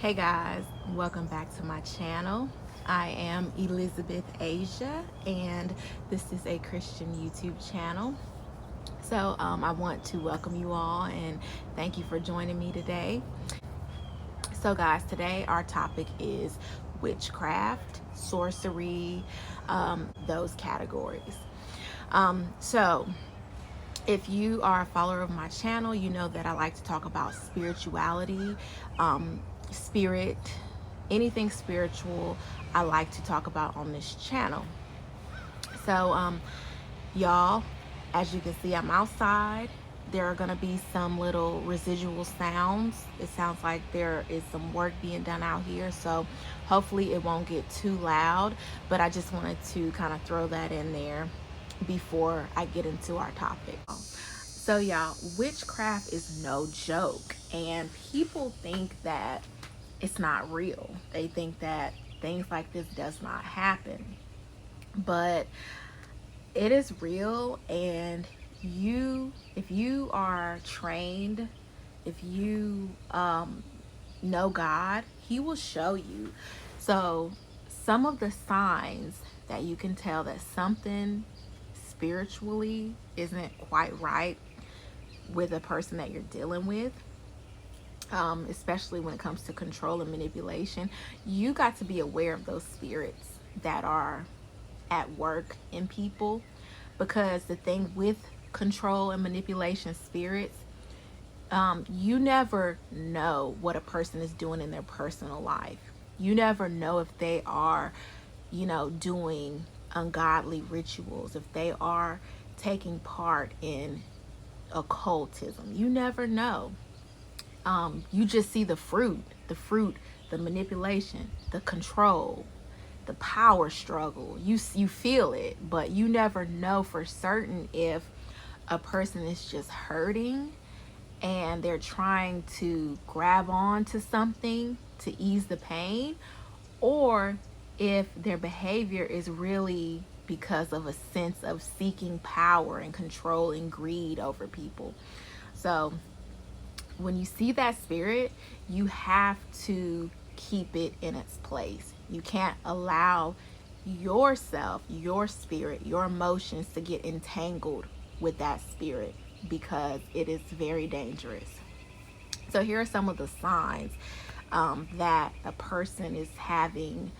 Hey guys, welcome back to my channel. I am Elizabeth Asia, and this is a Christian YouTube channel. So I want to welcome you all and thank you for joining me today. So guys, today our topic is witchcraft, sorcery, those categories. So if you are a follower of my channel, you know that I like to talk about spirituality, spirit, anything spiritual I like to talk about on this channel. So y'all, as you can see, I'm outside. There are going to be some little residual sounds. It sounds like there is some work being done out here, so hopefully it won't get too loud, but I just wanted to kind of throw that in there before I get into our topic. So y'all, witchcraft is no joke, and people think that it's not real. They think that things like this does not happen, but it is real. And if you are trained, if you know God, he will show you. So some of the signs that you can tell that something spiritually isn't quite right with a person that you're dealing with, especially when it comes to control and manipulation, you got to be aware of those spirits that are at work in people. Because the thing with control and manipulation spirits, you never know what a person is doing in their personal life. You never know if they are, doing ungodly rituals, if they are taking part in occultism. You never know. You just see the manipulation, the control, the power struggle. You feel it, but you never know for certain if a person is just hurting and they're trying to grab on to something to ease the pain, or if their behavior is really because of a sense of seeking power and control and greed over people. So when you see that spirit, you have to keep it in its place. You can't allow yourself, your spirit, your emotions to get entangled with that spirit, because it is very dangerous. So here are some of the signs that a person is having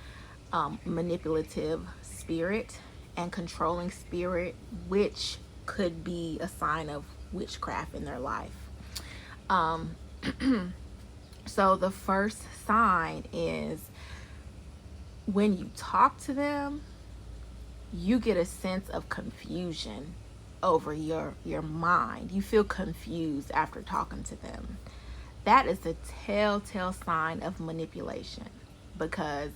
manipulative spirit and controlling spirit, which could be a sign of witchcraft in their life. So the first sign is when you talk to them, you get a sense of confusion over your mind. You feel confused after talking to them. That is a telltale sign of manipulation, because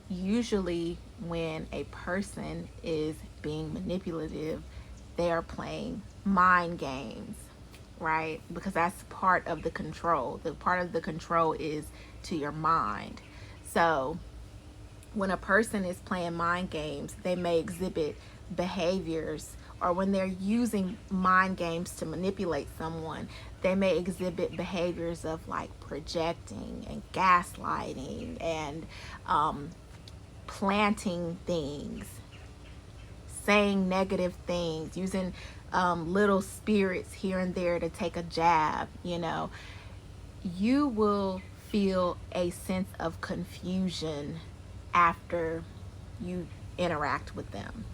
usually when a person is being manipulative, they are playing mind games, right? Because that's part of the control. The part of the control is to your mind. So when a person is playing mind games, they may exhibit behaviors, or when they're using mind games to manipulate someone, they may exhibit behaviors of like projecting and gaslighting and planting things, saying negative things, using little spirits here and there to take a jab. You will feel a sense of confusion after you interact with them.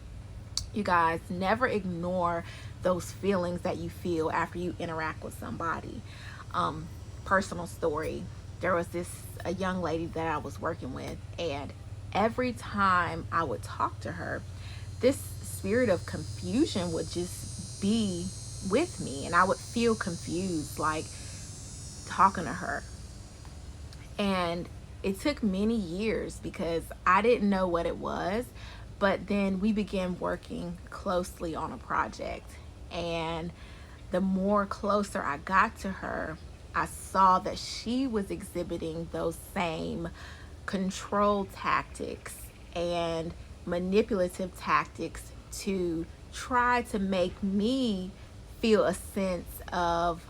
You guys, never ignore those feelings that you feel after you interact with somebody. Personal story. There was a young lady that I was working with, and every time I would talk to her, this spirit of confusion would just be with me, and I would feel confused like talking to her. And it took many years because I didn't know what it was. But then we began working closely on a project. And the more closer I got to her, I saw that she was exhibiting those same control tactics and manipulative tactics to try to make me feel a sense of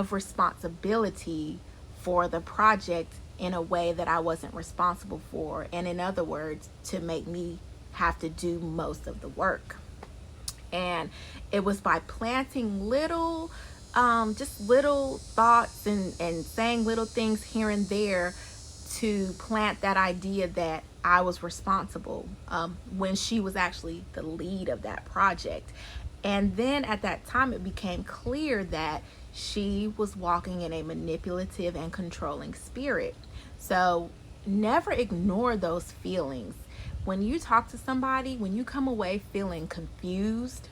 responsibility for the project in a way that I wasn't responsible for. And in other words, to make me have to do most of the work. And it was by planting little, just little thoughts and saying little things here and there to plant that idea that I was responsible, when she was actually the lead of that project. And then at that time, it became clear that she was walking in a manipulative and controlling spirit. So never ignore those feelings. When you talk to somebody, when you come away feeling confused,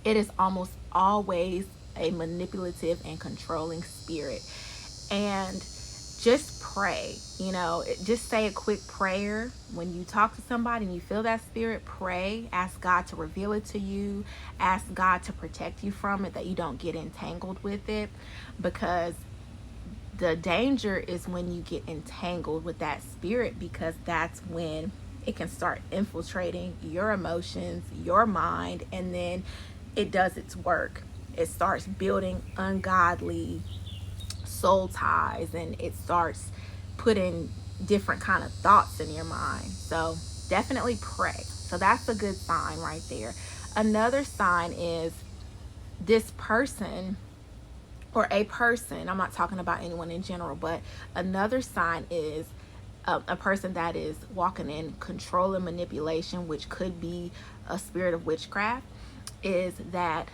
it is almost always a manipulative and controlling spirit. And just pray, just say a quick prayer. When you talk to somebody and you feel that spirit, pray, ask God to reveal it to you, ask God to protect you from it, that you don't get entangled with it, because the danger is when you get entangled with that spirit, because that's when it can start infiltrating your emotions, your mind, and then it does its work. It starts building ungodly soul ties, and it starts putting different kind of thoughts in your mind. So definitely pray. So that's a good sign right there. Another sign is this person, or a person, I'm not talking about anyone in general, but another sign is a person that is walking in control and manipulation, which could be a spirit of witchcraft, is that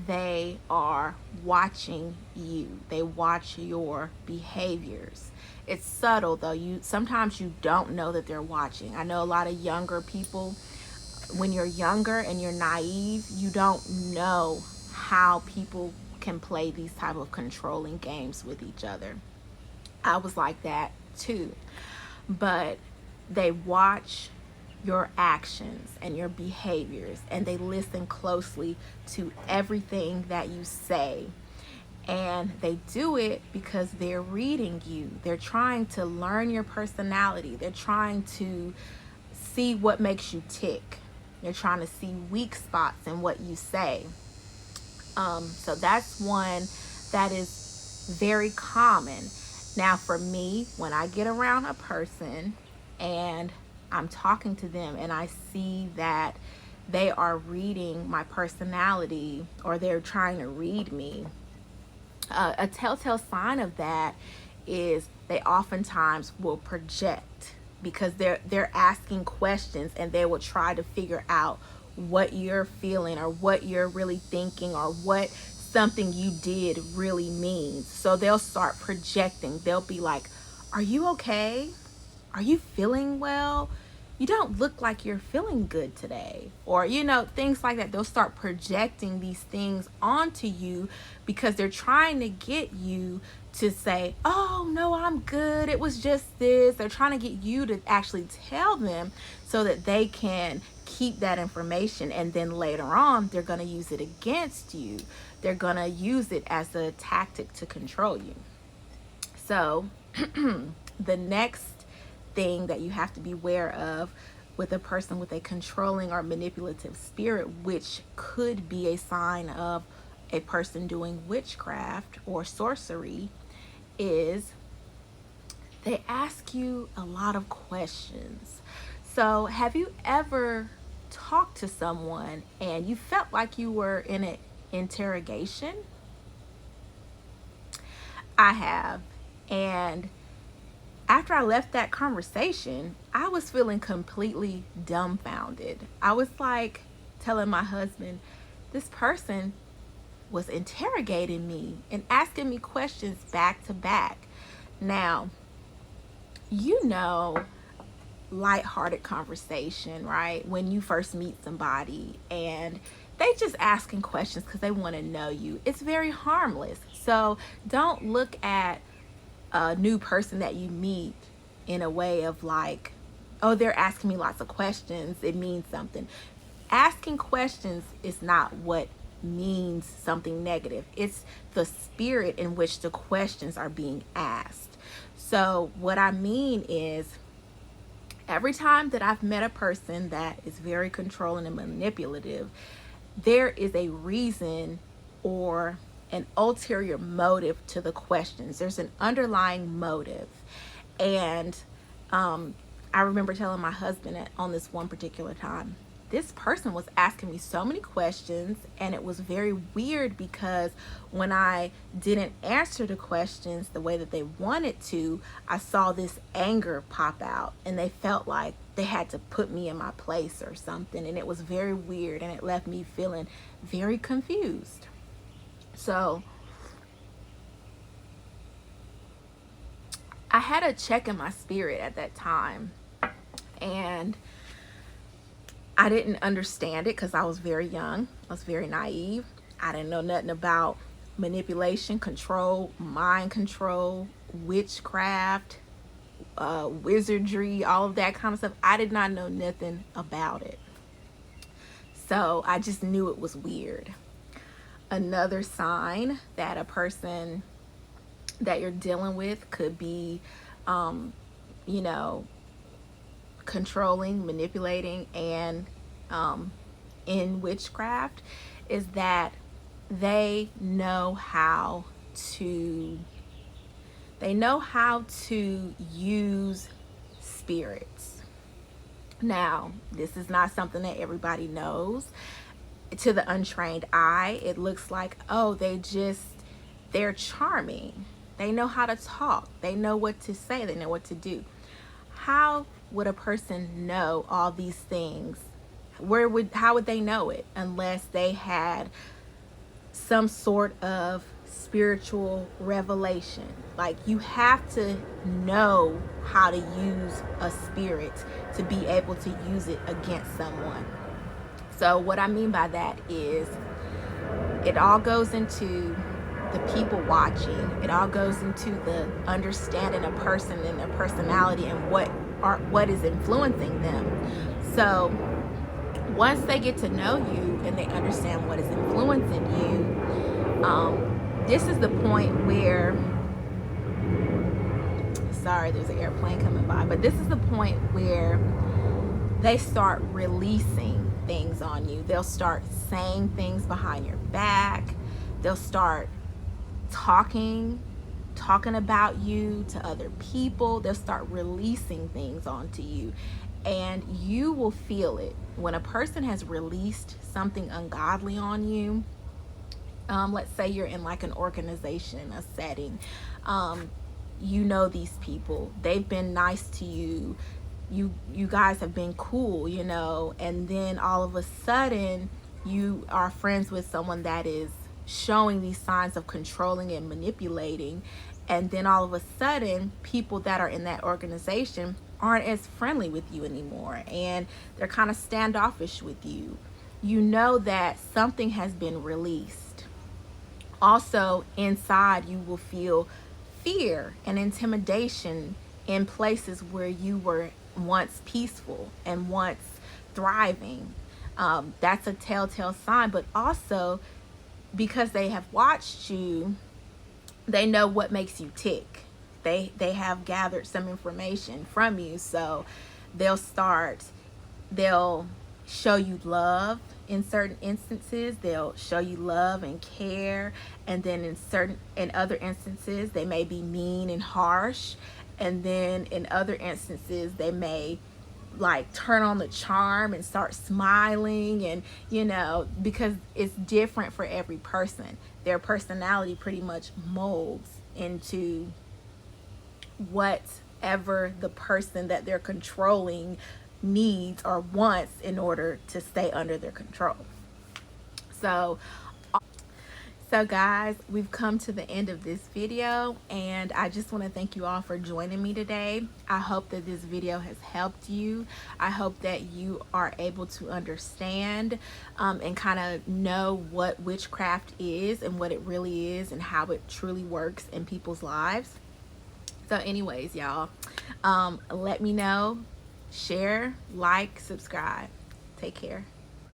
they are watching you. They watch your behaviors. It's subtle though. Sometimes you don't know that they're watching. I know a lot of younger people, when you're younger and you're naive, you don't know how people can play these type of controlling games with each other. I was like that too. But they watch your actions and your behaviors, and they listen closely to everything that you say. And they do it because they're reading you. They're trying to learn your personality. They're trying to see what makes you tick. They're trying to see weak spots in what you say. So that's one that is very common. Now, for me, when I get around a person and I'm talking to them and I see that they are reading my personality, or they're trying to read me, a telltale sign of that is they oftentimes will project, because they're asking questions, and they will try to figure out what you're feeling, or what you're really thinking, or what something you did really means. So they'll start projecting. They'll be like, "Are you okay? Are you feeling well? You don't look like you're feeling good today." Or, things like that. They'll start projecting these things onto you because they're trying to get you to say, "Oh, no, I'm good. It was just this." They're trying to get you to actually tell them so that they can keep that information. And then later on, they're going to use it against you. They're going to use it as a tactic to control you. So the next thing that you have to be aware of with a person with a controlling or manipulative spirit, which could be a sign of a person doing witchcraft or sorcery, is they ask you a lot of questions. So have you ever talked to someone and you felt like you were in an interrogation? I have. And after I left that conversation, I was feeling completely dumbfounded. I was like telling my husband, this person was interrogating me and asking me questions back to back. Now, lighthearted conversation, right? When you first meet somebody and they just asking questions because they want to know you. It's very harmless. So don't look at a new person that you meet in a way of like, "Oh, they're asking me lots of questions, it means something." Asking questions is not what means something negative. It's the spirit in which the questions are being asked. So what I mean is, every time that I've met a person that is very controlling and manipulative, there is a reason, or an ulterior motive to the questions. There's an underlying motive. And I remember telling my husband on this one particular time, this person was asking me so many questions, and it was very weird because when I didn't answer the questions the way that they wanted to, I saw this anger pop out, and they felt like they had to put me in my place or something, and it was very weird, and it left me feeling very confused. So I had a check in my spirit at that time, and I didn't understand it because I was very young. I was very naive. I didn't know nothing about manipulation, control, mind control, witchcraft, wizardry, all of that kind of stuff. I did not know nothing about it. So I just knew it was weird. Another sign that a person that you're dealing with could be, you know, controlling, manipulating, and in witchcraft is that they know how to use spirits. Now, this is not something that everybody knows. To the untrained eye, it looks like, oh, they're charming. They know how to talk. They know what to say. They know what to do. How would a person know all these things? How would they know it unless they had some sort of spiritual revelation? Like, you have to know how to use a spirit to be able to use it against someone. So what I mean by that is it all goes into the people watching. It all goes into the understanding a person and their personality and what is influencing them. So once they get to know you and they understand what is influencing you, this is the point where, sorry, there's an airplane coming by, but this is the point where they start releasing things on you. They'll start saying things behind your back. They'll start talking about you to other people. They'll start releasing things onto you, and you will feel it. When a person has released something ungodly on you, let's say you're in like an organization, a setting, you know these people, they've been nice to you, you guys have been cool, you know, and then all of a sudden you are friends with someone that is showing these signs of controlling and manipulating, and then all of a sudden people that are in that organization aren't as friendly with you anymore, and they're kind of standoffish with you. You know that something has been released. Also, inside you will feel fear and intimidation in places where you were once peaceful and once thriving. That's a telltale sign. But also, because they have watched you, they know what makes you tick. They have gathered some information from you, so they'll show you love in certain instances. They'll show you love and care, and then in other instances they may be mean and harsh, and then in other instances they may like turn on the charm and start smiling, and you know, because it's different for every person. Their personality pretty much molds into whatever the person that they're controlling needs or wants in order to stay under their control. So guys, we've come to the end of this video, and I just want to thank you all for joining me today. I hope that this video has helped you. I hope that you are able to understand and kind of know what witchcraft is and what it really is and how it truly works in people's lives. So anyways, y'all, let me know, share, like, subscribe. Take care.